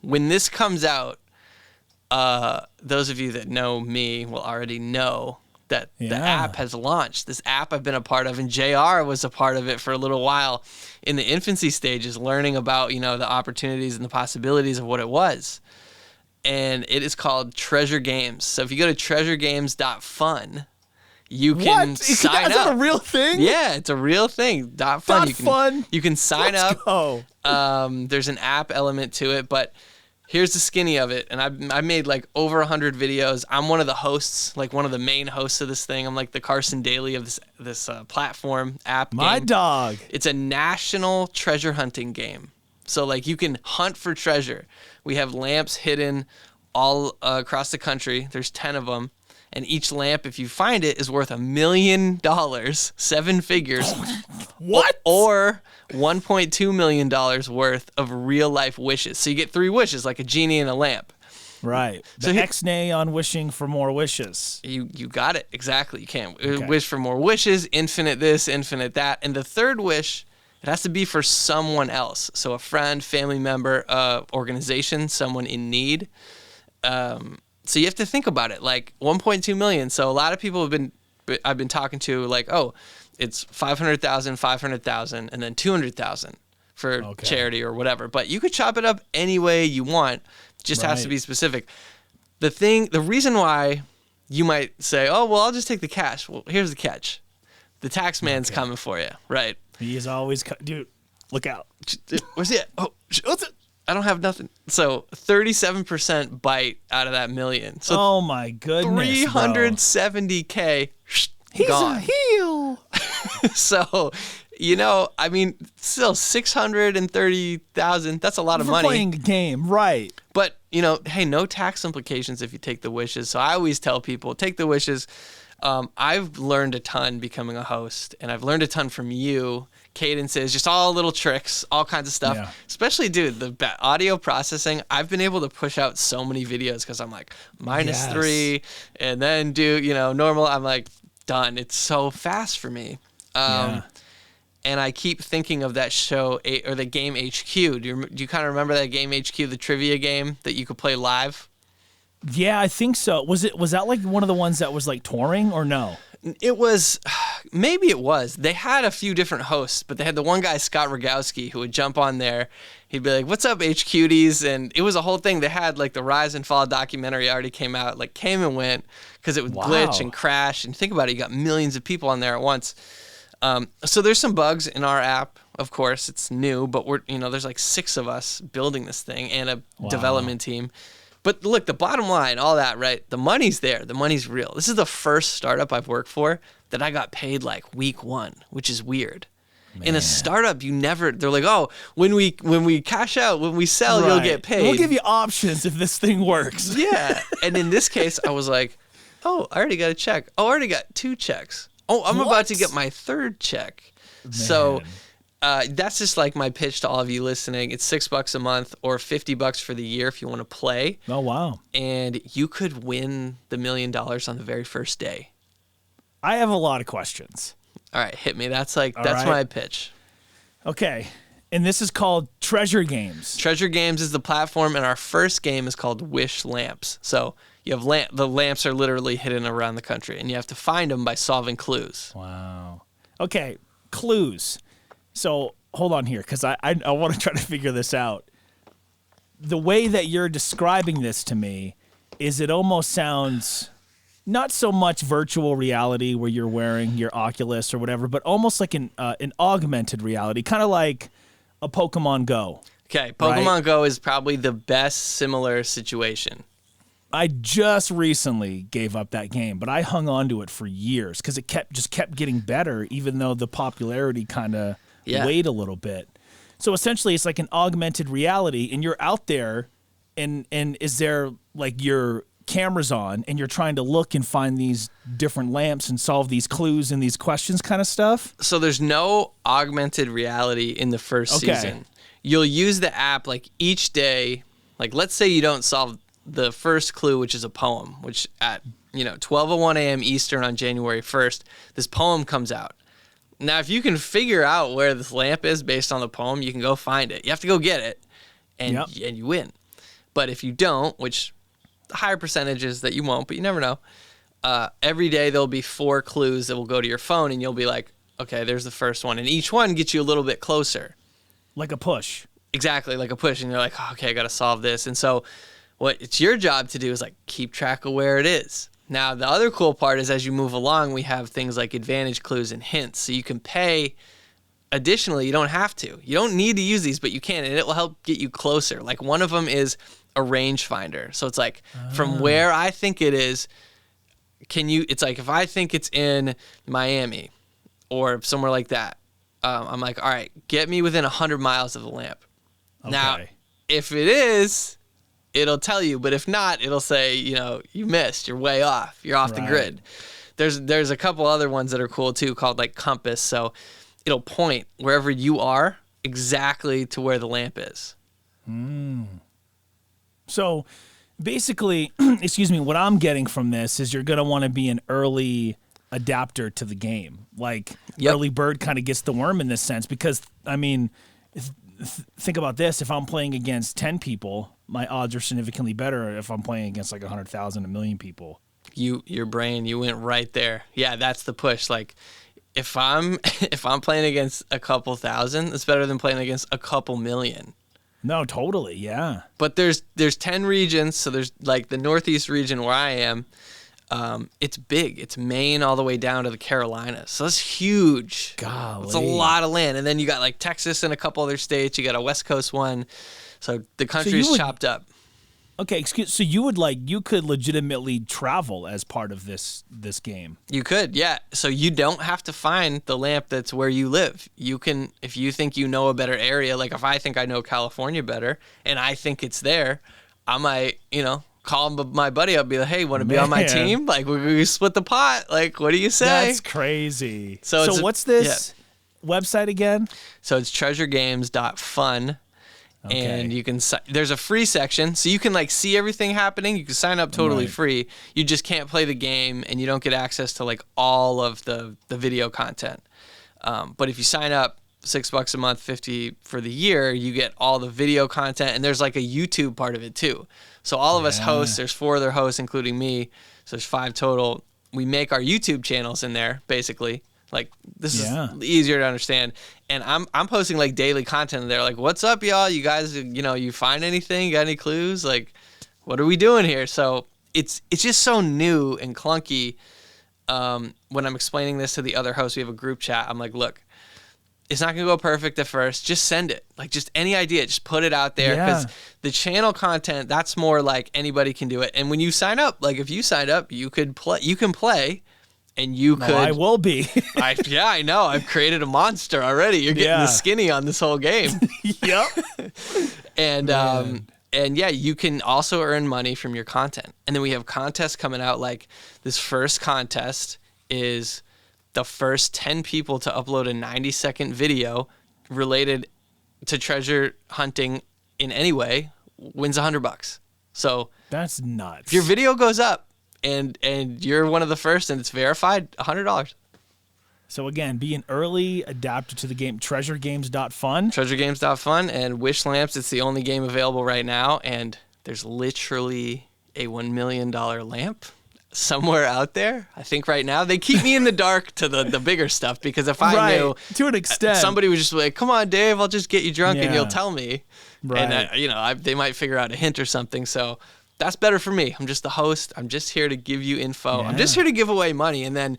when this comes out, those of you that know me will already know that the app has launched. This app I've been a part of, and JR was a part of it for a little while in the infancy stages, learning about, the opportunities and the possibilities of what it was. And it is called Treasure Games. So if you go to treasuregames.fun, you can sign up. Is that a real thing? Yeah, it's a real thing. .fun. You can sign up. Go. There's an app element to it, but here's the skinny of it. And I made like over 100 videos. I'm one of the hosts, like one of the main hosts of this thing. I'm like the Carson Daly of this platform app. My game. dog. It's a national treasure hunting game. So like you can hunt for treasure. We have lamps hidden all across the country. There's 10 of them. And each lamp, if you find it, is worth $1 million, 7 figures. What? Or $1.2 million worth of real life wishes. So you get 3 wishes, like a genie in a lamp. Right. So The X-nay on wishing for more wishes. You got it. Exactly. You can't wish for more wishes, infinite this, infinite that. And the third wish, it has to be for someone else. So a friend, family member, organization, someone in need. So you have to think about it, like 1.2 million. So a lot of people I've been talking to, like, oh, it's 500,000, 500,000, and then 200,000 for charity or whatever. But you could chop it up any way you want. Just has to be specific. The reason why you might say, oh, well, I'll just take the cash. Well, here's the catch. The tax man's coming for you, right? He is always, dude, look out. Where's it? Oh, what's it? I don't have nothing. So 37% bite out of that million. So oh my goodness, $370K gone. He's a heel. So, I mean, still 630,000. That's a lot of money. Playing a game, right? But hey, no tax implications if you take the wishes. So I always tell people, take the wishes. I've learned a ton becoming a host, and I've learned a ton from you. Cadences, just all little tricks, all kinds of stuff. Yeah. Especially, dude, the audio processing. I've been able to push out so many videos because I'm like -3, and then do normal. I'm like done. It's so fast for me. And I keep thinking of that show or the game HQ. Do you kind of remember that game HQ, the trivia game that you could play live? Yeah, I think so. Was that like one of the ones that was like touring or no? It was, maybe it was. They had a few different hosts, but they had the one guy, Scott Rogowski, who would jump on there. He'd be like, what's up, HQties? And it was a whole thing. They had like the Rise and Fall documentary already came out, like came and went because it would glitch and crash. And think about it, you got millions of people on there at once. So there's some bugs in our app. Of course, it's new, but there's like 6 of us building this thing and a development team. But look, the bottom line, all that, right? The money's there. The money's real. This is the first startup I've worked for that I got paid like week 1, which is weird. Man. In a startup, they're like, oh, when we cash out, when we sell, you'll get paid. We'll give you options if this thing works. Yeah. And in this case, I was like, oh, I already got a check. Oh, I already got 2 checks. Oh, I'm about to get my 3rd check. Man. So that's just like my pitch to all of you listening. It's $6 a month or $50 for the year if you want to play. Oh, wow. And you could win the $1 million on the very first day. I have a lot of questions. All right, hit me. That's my pitch. Okay. And this is called Treasure Games. Treasure Games is the platform, and our first game is called Wish Lamps. So you have the lamps are literally hidden around the country, and you have to find them by solving clues. Wow. Okay, clues. So hold on here, because I want to try to figure this out. The way that you're describing this to me is it almost sounds not so much virtual reality where you're wearing your Oculus or whatever, but almost like an augmented reality, kind of like a Pokemon Go. Okay, Pokemon Go is probably the best similar situation. I just recently gave up that game, but I hung on to it for years because it kept getting better, even though the popularity kind of wait a little bit. So essentially it's like an augmented reality, and you're out there and is there like your camera's on and you're trying to look and find these different lamps and solve these clues and these questions kind of stuff? So there's no augmented reality in the first season. You'll use the app like each day. Like let's say you don't solve the first clue, which is a poem, which at 12:01 a.m. Eastern on January 1st, this poem comes out. Now, if you can figure out where this lamp is based on the poem, you can go find it. You have to go get it, and you win. But if you don't, which the higher percentage is that you won't, but you never know, every day there'll be 4 clues that will go to your phone, and you'll be like, okay, there's the first one. And each one gets you a little bit closer. Like a push. Exactly, like a push. And you're like, oh, okay, I got to solve this. And so what it's your job to do is like keep track of where it is. Now, the other cool part is as you move along, we have things like advantage clues and hints. So you can pay. Additionally, you don't have to. You don't need to use these, but you can, and it will help get you closer. Like one of them is a rangefinder. So it's like from where I think it is, it's like if I think it's in Miami or somewhere like that, I'm like, all right, get me within 100 miles of the lamp. Okay. Now, if it is, it'll tell you, but if not, it'll say, you missed, you're way off, you're off the grid. There's a couple other ones that are cool too called like compass. So it'll point wherever you are exactly to where the lamp is. So basically, excuse me, what I'm getting from this is you're going to want to be an early adapter to the game. Like early bird kind of gets the worm in this sense because, I mean, think about this. If I'm playing against 10 people, my odds are significantly better if I'm playing against like 100,000, 1 million people. Your brain, you went right there. Yeah, that's the push. Like if I'm playing against a couple thousand, it's better than playing against a couple million. No, totally, yeah. But there's 10 regions, so there's like the Northeast region where I am. It's big. It's Maine all the way down to the Carolinas. So that's huge. Golly. It's a lot of land. And then you got like Texas and a couple other states. You got a West Coast one. So the country is chopped up. Okay, so you could legitimately travel as part of this game. You could, yeah. So you don't have to find the lamp that's where you live. You can, if you think you know a better area, like if I think I know California better and I think it's there, I might, call my buddy up and be like, hey, want to be on my team? Like, we split the pot. Like, what do you say? That's crazy. So what's this website again? So it's treasuregames.fun. Okay. And you can, there's a free section, so you can like see everything happening. You can sign up totally free. You just can't play the game, and you don't get access to like all of the video content. But if you sign up $6 a month, $50 for the year, you get all the video content, and there's like a YouTube part of it too. So all of us hosts, there's 4 other hosts, including me. So there's 5 total. We make our YouTube channels in there, basically. Like this is easier to understand, and I'm posting like daily content in there. Like, what's up, y'all? You guys, you find anything? You got any clues? Like, what are we doing here? So it's just so new and clunky. When I'm explaining this to the other hosts, we have a group chat. I'm like, look, it's not gonna go perfect at first. Just send it. Like, just any idea, just put it out there because the channel content that's more like anybody can do it. And when you sign up, like if you sign up, you can play. And you could. I will be. I know. I've created a monster already. You're getting the skinny on this whole game. Yep. And you can also earn money from your content. And then we have contests coming out. Like this first contest is the first 10 people to upload a 90-second video related to treasure hunting in any way wins $100. So that's nuts. If your video goes up, and you're one of the first and it's verified, $100. So again, be an early adapter to the game. Treasuregames.fun. Treasuregames.fun and Wish Lamps. It's the only game available right now, and there's literally a $1 million lamp somewhere out there. I think right now they keep me in the dark to the bigger stuff because if I knew to an extent, somebody would just be like, "Come on, Dave, I'll just get you drunk and you'll tell me." Right. And they might figure out a hint or something. So. That's better for me. I'm just the host. I'm just here to give you info. I'm just here to give away money. And then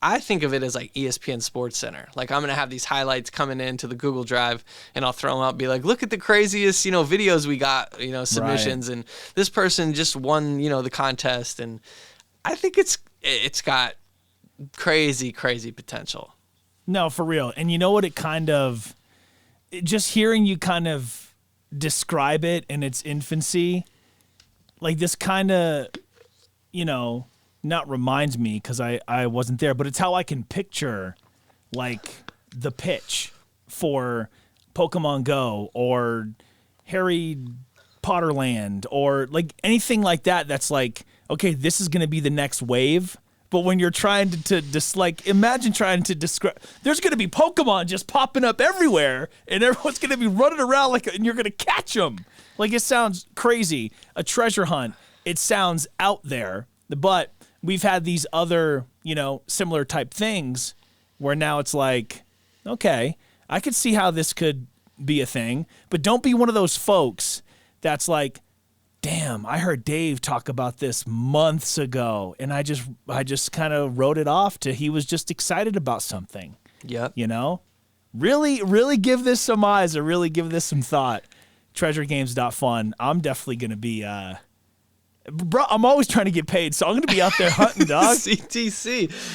I think of it as like ESPN Sports Center. Like I'm going to have these highlights coming into the Google Drive and I'll throw them out and be like, look at the craziest, videos we got, submissions. And this person just won, the contest. And I think it's got crazy, crazy potential. No, for real. And you know what just hearing you kind of describe it in its infancy, like this kind of, not reminds me because I wasn't there, but it's how I can picture like the pitch for Pokemon Go or Harry Potter Land or like anything like that. That's like, okay, this is going to be the next wave, But when you're trying to just like, imagine trying to describe, there's going to be Pokemon just popping up everywhere, and everyone's going to be running around and you're going to catch them. Like, it sounds crazy. A treasure hunt, it sounds out there, but we've had these other, similar type things where now it's like, okay, I could see how this could be a thing, but don't be one of those folks that's like, damn, I heard Dave talk about this months ago, and I just kind of wrote it off to he was just excited about something. Yep. Really, really give this some eyes, or really give this some thought. TreasureGames.fun. I'm definitely going to be, bro, I'm always trying to get paid, so I'm going to be out there hunting, dog. CTC.